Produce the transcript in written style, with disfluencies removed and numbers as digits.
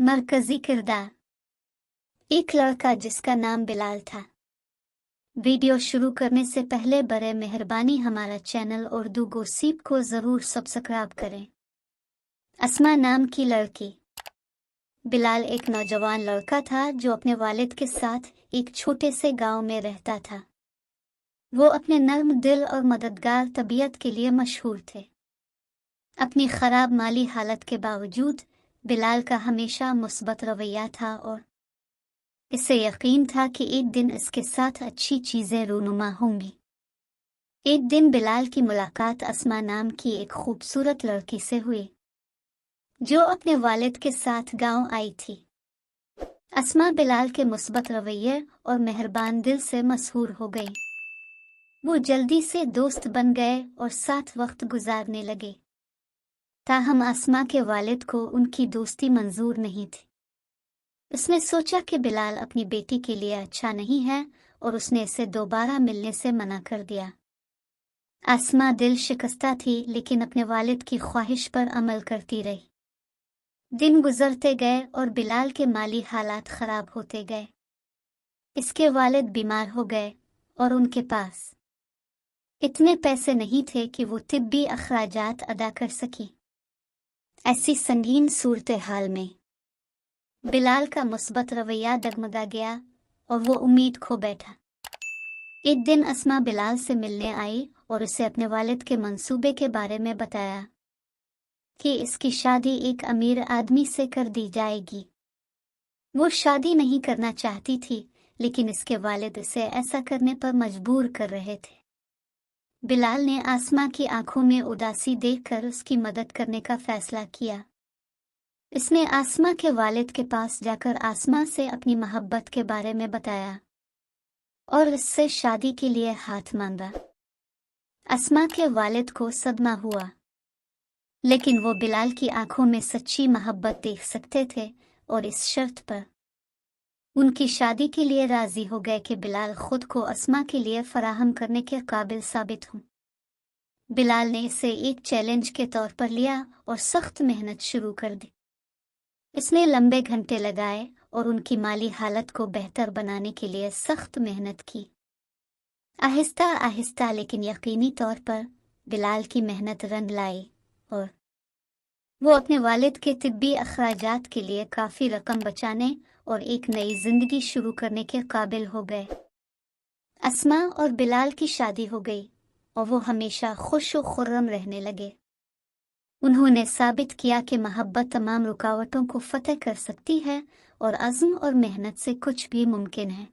मरकजी किरदार। एक लड़का जिसका नाम बिलाल था। वीडियो शुरू करने से पहले बड़े मेहरबानी हमारा चैनल उर्दू गॉसिप को ज़रूर सब्सक्राइब करें। अस्मा नाम की लड़की। बिलाल एक नौजवान लड़का था जो अपने वालिद के साथ एक छोटे से गांव में रहता था। वो अपने नर्म दिल और मददगार तबीयत के लिए मशहूर थे। अपनी खराब माली हालत के बावजूद बिलाल का हमेशा मुस्बत रवैया था और इसे यकीन था कि एक दिन इसके साथ अच्छी चीज़ें रूनुमा होंगी। एक दिन बिलाल की मुलाकात अस्मा नाम की एक खूबसूरत लड़की से हुई जो अपने वालिद के साथ गांव आई थी। अस्मा बिलाल के मुस्बत रवैये और मेहरबान दिल से मशहूर हो गई। वो जल्दी से दोस्त बन गए और साथ वक्त गुजारने लगे। ताहम अस्मा के वालिद को उनकी दोस्ती मंजूर नहीं थी। उसने सोचा कि बिलाल अपनी बेटी के लिए अच्छा नहीं है और उसने इसे दोबारा मिलने से मना कर दिया। अस्मा दिल शिकस्ता थी लेकिन अपने वालिद की ख्वाहिश पर अमल करती रही। दिन गुजरते गए और बिलाल के माली हालात खराब होते गए। इसके वालिद बीमार हो गए और उनके पास इतने पैसे नहीं थे कि वो तिब्बी अखराजात अदा कर सकी। ऐसी संगीन सूरत हाल में बिलाल का मुस्बत रवैया डगमगा गया और वो उम्मीद खो बैठा। एक दिन अस्मा बिलाल से मिलने आई और उसे अपने वालिद के मंसूबे के बारे में बताया कि इसकी शादी एक अमीर आदमी से कर दी जाएगी। वो शादी नहीं करना चाहती थी लेकिन इसके वालिद इसे ऐसा करने पर मजबूर कर रहे थे। बिलाल ने आसमा की आंखों में उदासी देखकर उसकी मदद करने का फैसला किया। इसने आसमा के वालिद के पास जाकर आसमा से अपनी मोहब्बत के बारे में बताया और इससे शादी के लिए हाथ मांगा। आसमा के वालिद को सदमा हुआ लेकिन वो बिलाल की आंखों में सच्ची मोहब्बत देख सकते थे और इस शर्त पर उनकी शादी के लिए राजी हो गए कि बिलाल खुद को अस्मा के लिए फराहम करने के काबिल साबित हों। बिलाल ने इसे एक चैलेंज के तौर पर लिया और सख्त मेहनत शुरू कर दी। इसने लंबे घंटे लगाए और उनकी माली हालत को बेहतर बनाने के लिए सख्त मेहनत की। आहिस्ता आहिस्ता लेकिन यकीनी तौर पर बिलाल की मेहनत रंग लाई और वो अपने वालिद के तिब्बी अखराजात के लिए काफ़ी रकम बचाने और एक नई जिंदगी शुरू करने के काबिल हो गए। अस्मा और बिलाल की शादी हो गई और वो हमेशा खुश और खुर्रम रहने लगे। उन्होंने साबित किया कि मोहब्बत तमाम रुकावटों को फतह कर सकती है और अज़्म और मेहनत से कुछ भी मुमकिन है।